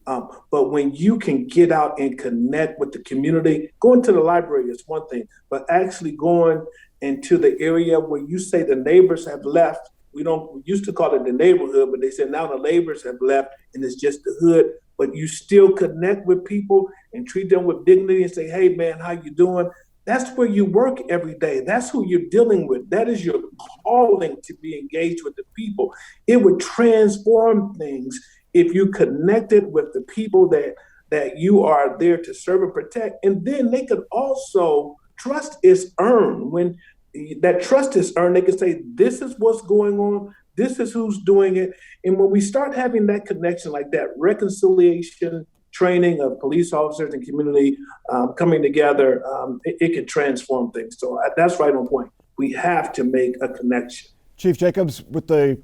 But when you can get out and connect with the community, going to the library is one thing, but actually going into the area where you say the neighbors have left. We used to call it the neighborhood, but they said now the neighbors have left and it's just the hood. But you still connect with people and treat them with dignity and say, hey man, how you doing? That's where you work every day. That's who you're dealing with. That is your calling, to be engaged with the people. It would transform things if you connected with the people that you are there to serve and protect. And then they could also, trust is earned. When that trust is earned, they can say, this is what's going on, this is who's doing it. And when we start having that connection like that, reconciliation, training of police officers and community coming together, it can transform things. So that's right on point. We have to make a connection. Chief Jacobs, with the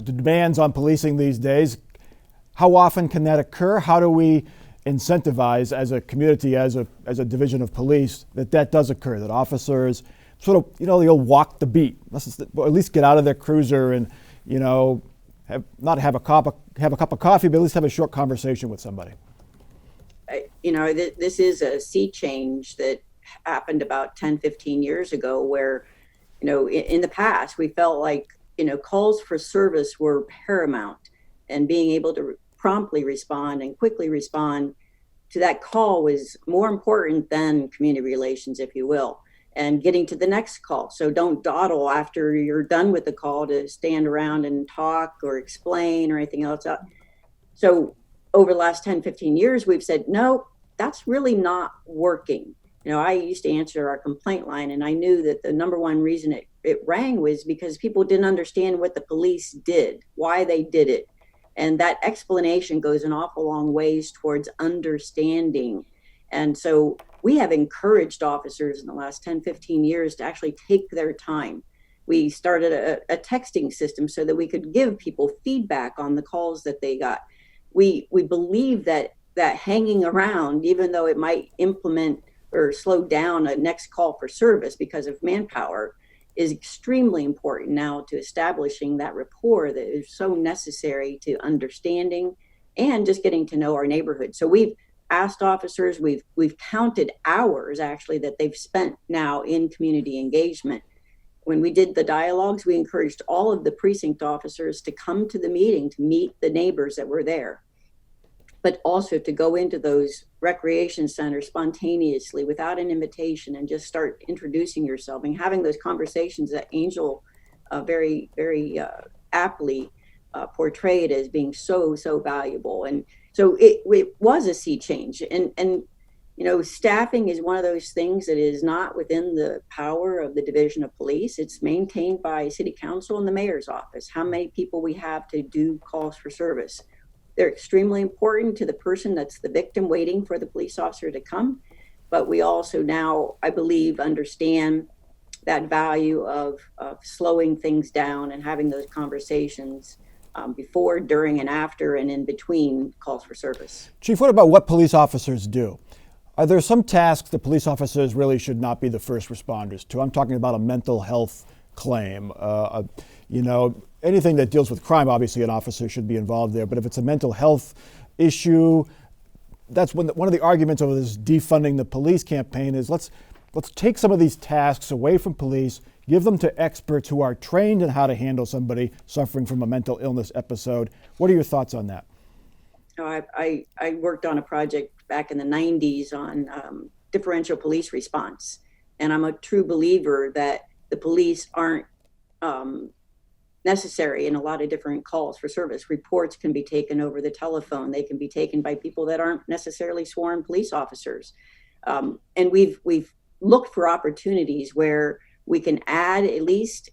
demands on policing these days, how often can that occur? How do we incentivize as a community, as a division of police, that does occur, that officers sort of, they'll walk the beat, or at least get out of their cruiser and, have a cup of coffee, but at least have a short conversation with somebody? This is a sea change that happened about 10, 15 years ago where, in the past, we felt like, calls for service were paramount, and being able to promptly respond and quickly respond to that call was more important than community relations, if you will, and getting to the next call. So don't dawdle after you're done with the call to stand around and talk or explain or anything else. So over the last 10, 15 years, we've said, no, that's really not working. I used to answer our complaint line, and I knew that the number one reason it rang was because people didn't understand what the police did, why they did it. And that explanation goes an awful long ways towards understanding. And so we have encouraged officers in the last 10, 15 years to actually take their time. We started a texting system so that we could give people feedback on the calls that they got. We believe that hanging around, even though it might implement or slow down a next call for service because of manpower, is extremely important now to establishing that rapport that is so necessary to understanding and just getting to know our neighborhood. So we've asked officers, we've counted hours actually that they've spent now in community engagement. When we did the dialogues, we encouraged all of the precinct officers to come to the meeting to meet the neighbors that were there, but also to go into those recreation centers spontaneously without an invitation and just start introducing yourself and having those conversations that Angel very, very aptly portrayed as being so valuable. And so it was a sea change. And staffing is one of those things that is not within the power of the Division of Police. It's maintained by City Council and the Mayor's office, how many people we have to do calls for service. They're extremely important to the person that's the victim waiting for the police officer to come. But we also now, I believe, understand that value of slowing things down and having those conversations before, during, and after, and in between calls for service. Chief, what about what police officers do? Are there some tasks that police officers really should not be the first responders to? I'm talking about a mental health claim, anything that deals with crime. Obviously an officer should be involved there, but if it's a mental health issue, that's one of the arguments over this defunding the police campaign is let's take some of these tasks away from police, give them to experts who are trained in how to handle somebody suffering from a mental illness episode. What are your thoughts on that? I worked on a project back in the 90s on differential police response, and I'm a true believer that the police aren't necessary in a lot of different calls for service. Reports can be taken over the telephone. They can be taken by people that aren't necessarily sworn police officers. And we've looked for opportunities where we can add at least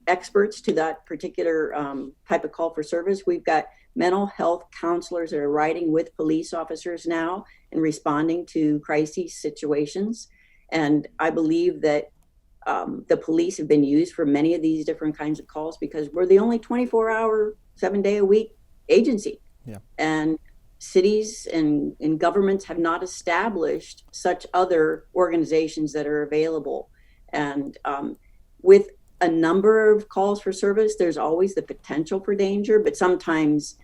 experts to that particular type of call for service. We've got mental health counselors that are riding with police officers now and responding to crisis situations. And I believe that the police have been used for many of these different kinds of calls because we're the only 24-hour, 7-day-a-week agency. Yeah. And cities and governments have not established such other organizations that are available. And with a number of calls for service, there's always the potential for danger, but sometimes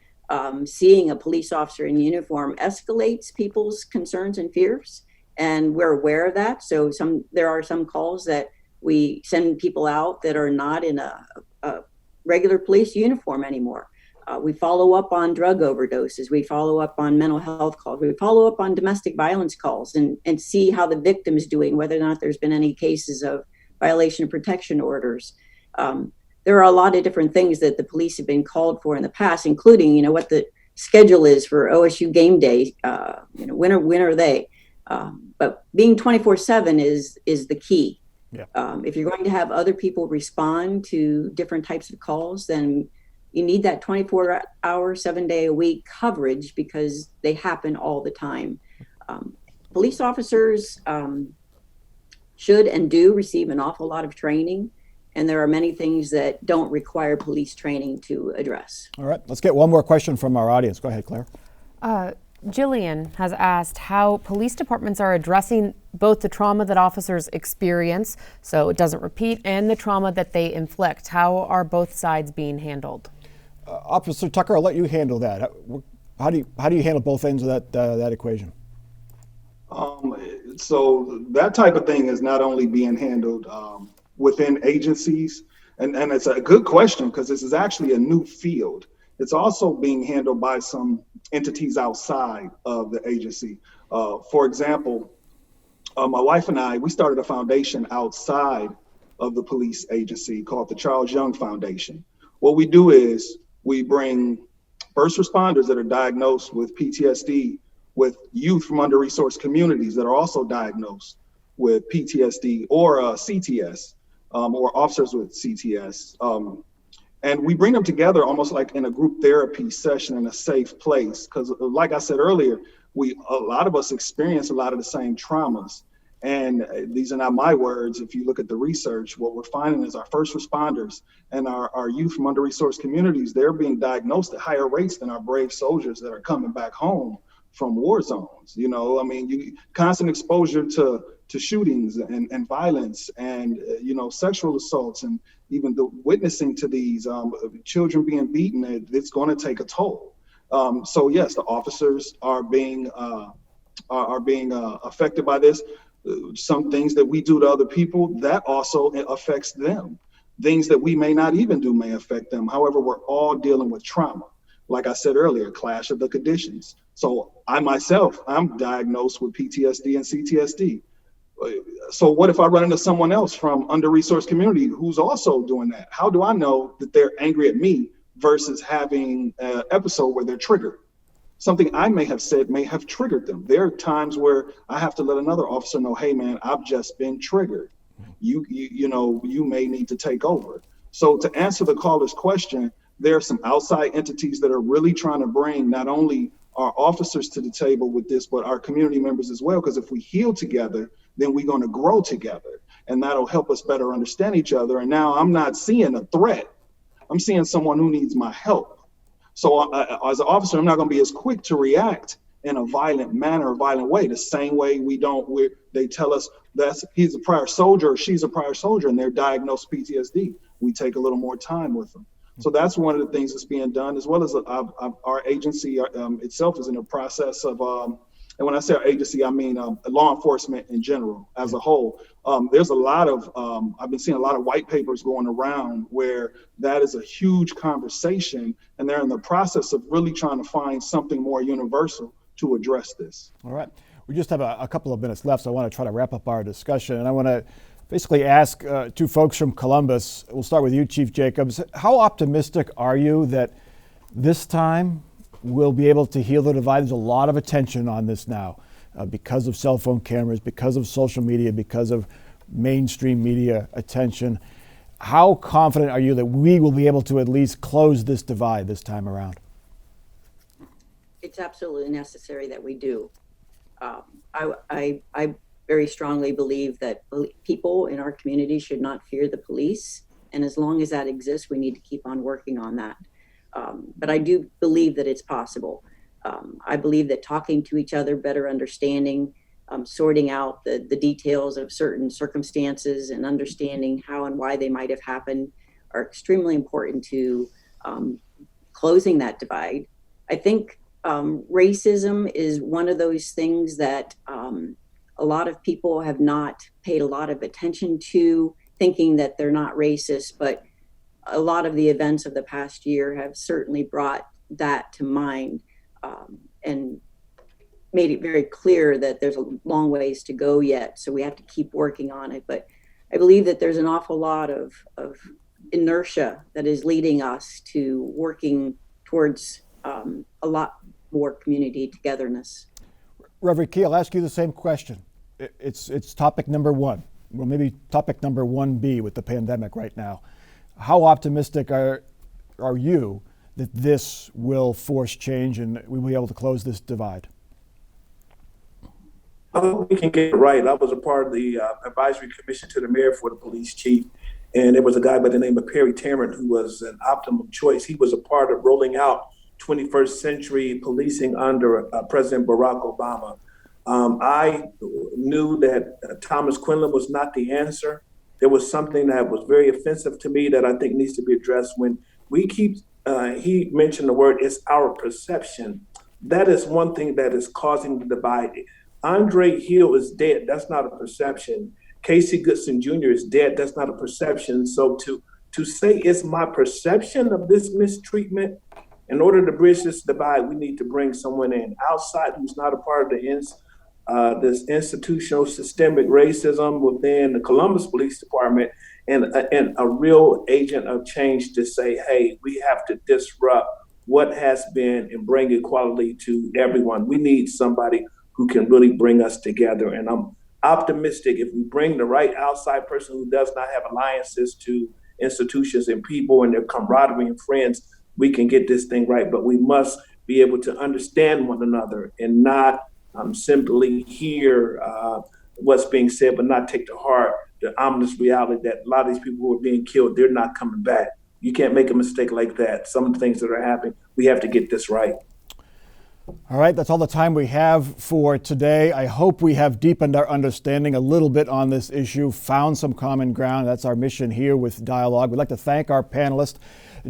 seeing a police officer in uniform escalates people's concerns and fears. And we're aware of that. So there are some calls that we send people out that are not in a regular police uniform anymore. We follow up on drug overdoses. We follow up on mental health calls. We follow up on domestic violence calls and see how the victim is doing, whether or not there's been any cases of violation of protection orders. There are a lot of different things that the police have been called for in the past, including, what the schedule is for OSU game day. When are they? But being 24/7 is the key. Yeah. If you're going to have other people respond to different types of calls, then you need that 24-hour, 7-day-a-week coverage because they happen all the time. Police officers should and do receive an awful lot of training, and there are many things that don't require police training to address. All right, let's get one more question from our audience. Go ahead, Claire. Jillian has asked how police departments are addressing both the trauma that officers experience, so it doesn't repeat, and the trauma that they inflict. How are both sides being handled? Officer Tucker, I'll let you handle that. How do you handle both ends of that equation? So that type of thing is not only being handled within agencies, and it's a good question because this is actually a new field. it's also being handled by some entities outside of the agency. For example, my wife and I, we started a foundation outside of the police agency called the Charles Young Foundation. What we do is we bring first responders that are diagnosed with PTSD with youth from under-resourced communities that are also diagnosed with PTSD or CTS, or officers with CTS. And we bring them together almost like in a group therapy session in a safe place. Because like I said earlier, a lot of us experience a lot of the same traumas. And these are not my words. If you look at the research, what we're finding is our first responders and our youth from under-resourced communities, they're being diagnosed at higher rates than our brave soldiers that are coming back home from war zones. You know, I mean, constant exposure to shootings and violence and, sexual assaults and even the witnessing to these children being beaten, it's going to take a toll. So yes, the officers are being affected by this. Some things that we do to other people, that also affects them. Things that we may not even do may affect them. However, we're all dealing with trauma. Like I said earlier, clash of the conditions. So I myself, I'm diagnosed with PTSD and CTSD. So what if I run into someone else from under-resourced community who's also doing that? How do I know that they're angry at me versus having an episode where they're triggered? Something I may have said may have triggered them. There are times where I have to let another officer know, hey man, I've just been triggered. You may need to take over. So to answer the caller's question, there are some outside entities that are really trying to bring not only our officers to the table with this, but our community members as well. Because if we heal together, then we're going to grow together, and that'll help us better understand each other. And now I'm not seeing a threat. I'm seeing someone who needs my help. So as an officer, I'm not going to be as quick to react in a violent manner or violent way, the same way they tell us he's a prior soldier or she's a prior soldier and they're diagnosed PTSD. We take a little more time with them. So that's one of the things that's being done, as well as our agency itself is in the process of, and when I say our agency, I mean law enforcement in general as a whole. There's a lot of, I've been seeing a lot of white papers going around where that is a huge conversation, and they're in the process of really trying to find something more universal to address this. All right. We just have a couple of minutes left, so I want to try to wrap up our discussion. And I want to basically ask two folks from Columbus. We'll start with you, Chief Jacobs. How optimistic are you that this time we'll be able to heal the divide? There's a lot of attention on this now because of cell phone cameras, because of social media, because of mainstream media attention. How confident are you that we will be able to at least close this divide this time around? It's absolutely necessary that we do. I very strongly believe that people in our community should not fear the police. And as long as that exists, we need to keep on working on that. But I do believe that it's possible. I believe that talking to each other, better understanding, sorting out the details of certain circumstances and understanding how and why they might have happened are extremely important to closing that divide. I think racism is one of those things that a lot of people have not paid a lot of attention to, thinking that they're not racist, but a lot of the events of the past year have certainly brought that to mind and made it very clear that there's a long ways to go yet. So we have to keep working on it. But I believe that there's an awful lot of inertia that is leading us to working towards a lot more community togetherness. Reverend Key, I'll ask you the same question. It's topic number one. Well, maybe topic number 1B with the pandemic right now. How optimistic are you that this will force change and we will be able to close this divide? I hope we can get it right. I was a part of the advisory commission to the mayor for the police chief, and there was a guy by the name of Perry Tarrant who was an optimum choice. He was a part of rolling out 21st century policing under President Barack Obama. I knew that Thomas Quinlan was not the answer. There was something that was very offensive to me that I think needs to be addressed. When we keep, he mentioned the word, it's our perception. That is one thing that is causing the divide. Andre Hill is dead. That's not a perception. Casey Goodson Jr. is dead. That's not a perception. So to say it's my perception of this mistreatment, In order to bridge this divide, we need to bring someone in outside who's not a part of this institutional systemic racism within the Columbus Police Department, and a real agent of change to say, hey, we have to disrupt what has been and bring equality to everyone. We need somebody who can really bring us together. And I'm optimistic if we bring the right outside person who does not have alliances to institutions and people and their camaraderie and friends, we can get this thing right. But we must be able to understand one another and not simply hear what's being said, but not take to heart the ominous reality that a lot of these people who are being killed, they're not coming back. You can't make a mistake like that. Some of the things that are happening, we have to get this right. All right, that's all the time we have for today. I hope we have deepened our understanding a little bit on this issue, found some common ground. That's our mission here with Dialogue. We'd like to thank our panelists,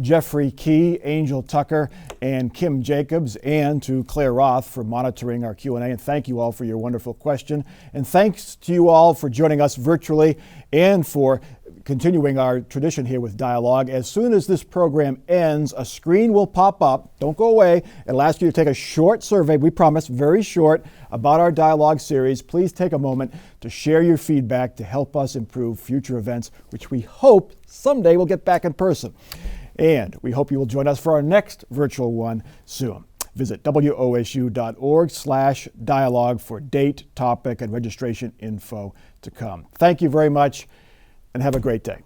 Jeffrey Key, Angel Tucker, and Kim Jacobs, and to Claire Roth for monitoring our Q&A. And thank you all for your wonderful question. And thanks to you all for joining us virtually and for continuing our tradition here with Dialogue. As soon as this program ends, a screen will pop up. Don't go away. It'll ask you to take a short survey, we promise, very short, about our Dialogue series. Please take a moment to share your feedback to help us improve future events, which we hope someday we'll get back in person. And we hope you will join us for our next virtual one soon. Visit wosu.org/dialogue for date, topic, and registration info to come. Thank you very much, and have a great day.